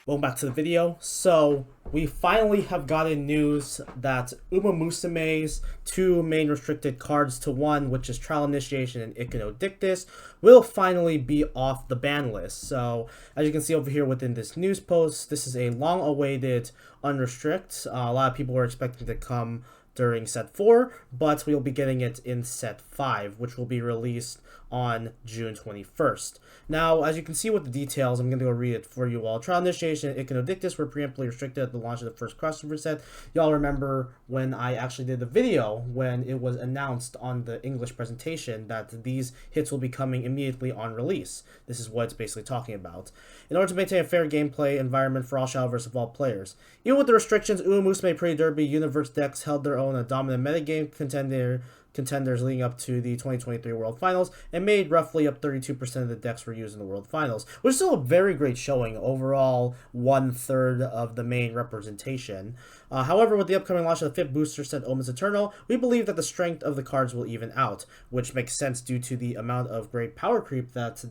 Welcome back to the video. So we finally have gotten news that Uma Musume's two main restricted cards to one, which is Trial Initiation and Iconodictus, will finally be off the ban list. So as you can see over here within this news post, this is a long-awaited unrestrict. A lot of people were expecting to come during set 4, but we'll be getting it in set 5, which will be released on June 21st. Now, as you can see with the details, I'm going to go read it for you all. Trial Initiation and Iconodictus were preemptively restricted at the launch of the first crossover set. Y'all remember when I actually did the video when it was announced on the English presentation that these hits will be coming immediately on release. This is what it's basically talking about. In order to maintain a fair gameplay environment for all Shadowverse Evolve players. Even with the restrictions, Uma Musume Pretty Derby Universe decks held their own a dominant metagame contenders leading up to the 2023 World Finals and made roughly up 32% of the decks were used in the World Finals, which is still a very great showing. Overall, 1/3 of the main representation. However, with the upcoming launch of the 5th booster set Omens Eternal, we believe that the strength of the cards will even out, which makes sense due to the amount of great power creep that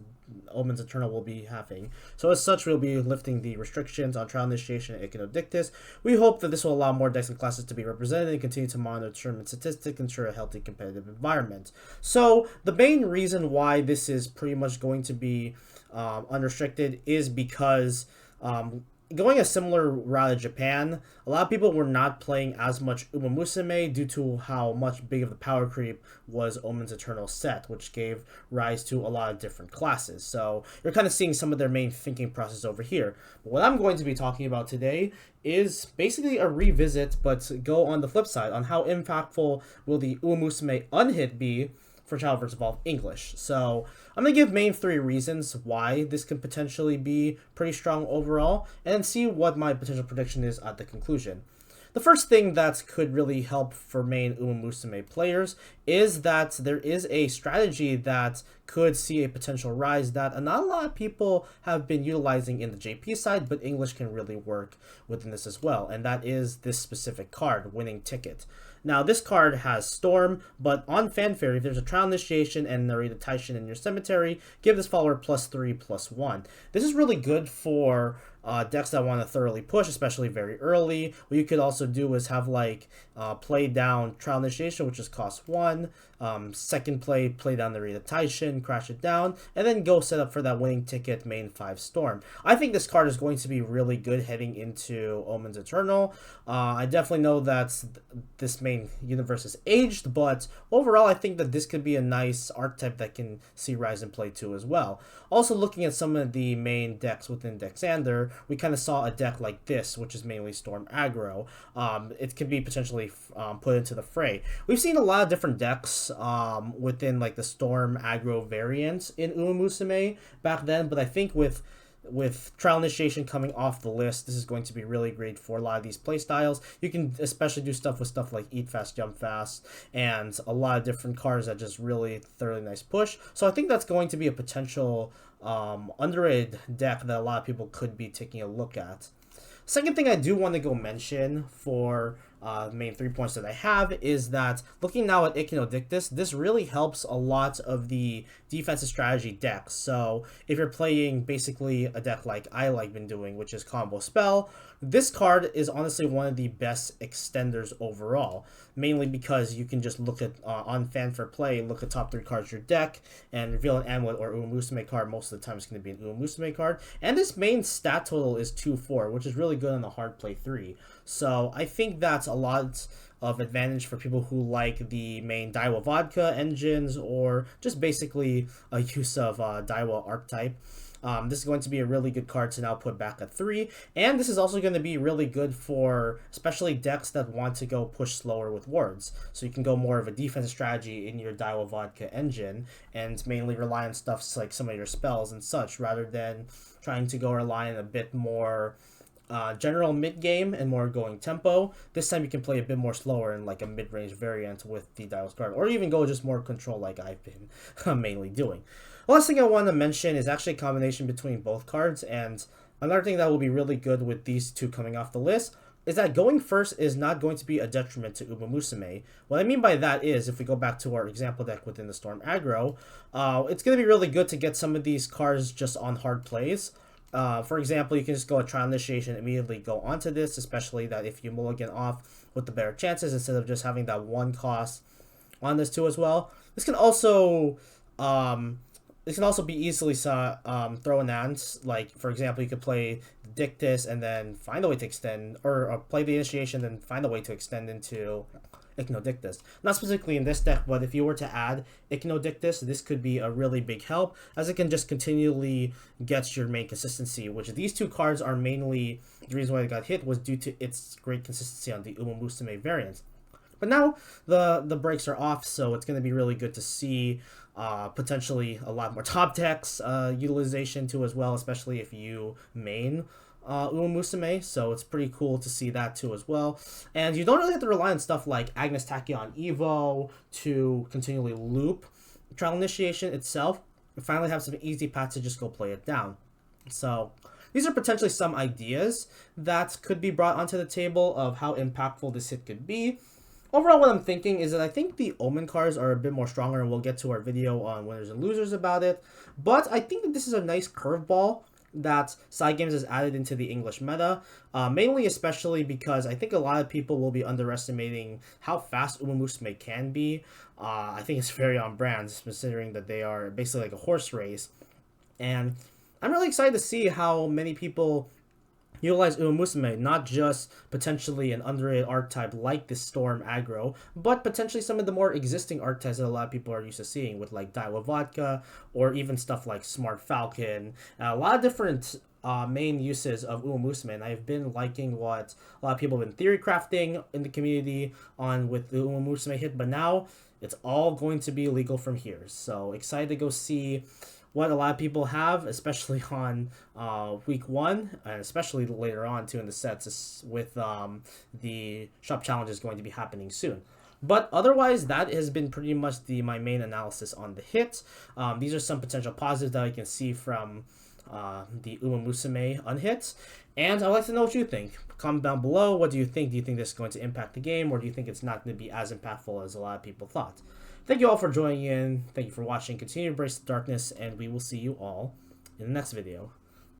Omens Eternal will be having. So as such, we'll be lifting the restrictions on Trial Initiation and Iconodictus. We hope that this will allow more decks and classes to be represented and continue to monitor tournament statistics, ensure a healthy competitive environment. So the main reason why this is pretty much going to be unrestricted is because going a similar route to Japan, a lot of people were not playing as much Uma Musume due to how much big of the power creep was Omens Eternal set, which gave rise to a lot of different classes. So you're kind of seeing some of their main thinking process over here. But what I'm going to be talking about today is basically a revisit, but go on the flip side on how impactful will the Uma Musume UNHIT be for Shadowverse Evolve English. So I'm going to give main 3 reasons why this could potentially be pretty strong overall, and then see what my potential prediction is at the conclusion. The first thing that could really help for main Uma Musume players is that there is a strategy that could see a potential rise that not a lot of people have been utilizing in the JP side, but English can really work within this as well, and that is this specific card, Winning Ticket. Now, this card has Storm, but on Fanfare, if there's a Trial Initiation and Narita Taishin in your cemetery, give this follower +3/+1. This is really good for decks that want to thoroughly push, especially very early. What you could also do is have like play down Trial Initiation, which is cost 1. Second play down the Narita Taishin, crash it down, and then go set up for that Winning Ticket main 5 Storm. I think this card is going to be really good heading into Omens Eternal. I definitely know that this main universe is aged, but overall I think that this could be a nice archetype that can see rise in play too as well. Also, looking at some of the main decks within Dexander, we kind of saw a deck like this, which is mainly Storm aggro. It can be potentially put into the fray. We've seen a lot of different decks within like the Storm aggro variants in Uma Musume back then, but I think with Trial Initiation coming off the list, this is going to be really great for a lot of these playstyles. You can especially do stuff with stuff like Eat Fast, Jump Fast, and a lot of different cards that just really thoroughly nice push. So I think that's going to be a potential underrated deck that a lot of people could be taking a look at. Second thing I do want to go mention for the main 3 points that I have is that looking now at Iconodictus, this really helps a lot of the defensive strategy decks. So if you're playing basically a deck like I like been doing, which is Combo Spell, this card is honestly one of the best extenders overall, mainly because you can just look at on Fanfare play, look at top 3 cards of your deck and reveal an Amulet or Uma Musume card. Most of the time it's going to be an Uma Musume card, and this main stat total is 2/4, which is really good on the hard play 3. So I think that's a lot of advantage for people who like the main Daiwa Vodka engines or just basically a use of Daiwa archetype. This is going to be a really good card to now put back at 3, and this is also going to be really good for especially decks that want to go push slower with words. So you can go more of a defensive strategy in your Daiwa Vodka engine and mainly rely on stuff like some of your spells and such, rather than trying to go rely on a bit more general mid-game and more going tempo. This time you can play a bit more slower in like a mid-range variant with the Daiwa's card, or even go just more control like I've been mainly doing. The last thing I want to mention is actually a combination between both cards, and another thing that will be really good with these two coming off the list is that going first is not going to be a detriment to Uma Musume. What I mean by that is, if we go back to our example deck within the Storm aggro, it's going to be really good to get some of these cards just on hard plays. For example, you can just go a Trial Initiation, immediately go onto this, especially that if you mulligan off with the better chances instead of just having that one cost on this too as well. This can also be easily thrown in. Like, for example, you could play Dictus and then find a way to extend, or play the Initiation and find a way to extend into Dictus. Not specifically in this deck, but if you were to add Dictus, this could be a really big help, as it can just continually get your main consistency, which these two cards are mainly the reason why it got hit was due to its great consistency on the Uma Musume variant. But now the brakes are off, so it's going to be really good to see potentially a lot more top decks utilization too as well, especially if you main Uma Musume, so it's pretty cool to see that too as well. And you don't really have to rely on stuff like Agnes Tachyon Evo to continually loop Trial Initiation itself. You finally have some easy paths to just go play it down. So these are potentially some ideas that could be brought onto the table of how impactful this hit could be. Overall, what I'm thinking is that I think the Omen cards are a bit more stronger, and we'll get to our video on winners and losers about it. But I think that this is a nice curveball that Cygames has added into the English meta, mainly especially because I think a lot of people will be underestimating how fast Uma Musume can be. I think it's very on brand, considering that they are basically like a horse race. And I'm really excited to see how many people utilize Uma Musume, not just potentially an underrated archetype like the Storm aggro, but potentially some of the more existing archetypes that a lot of people are used to seeing, with like Daiwa Vodka, or even stuff like Smart Falcon. A lot of different main uses of Uma Musume, and I've been liking what a lot of people have been theory crafting in the community on with the Uma Musume hit, but now it's all going to be legal from here. So excited to go see what a lot of people have, especially on week 1, and especially later on too in the sets with the shop challenges going to be happening soon. But otherwise, that has been pretty much my main analysis on the hit. These are some potential positives that I can see from the Uma Musume unhit, and I'd like to know what you think. Comment down below. What do you think? Do you think this is going to impact the game, or do you think it's not going to be as impactful as a lot of people thought? Thank you all for joining in. Thank you for watching. Continue to embrace the darkness, and we will see you all in the next video.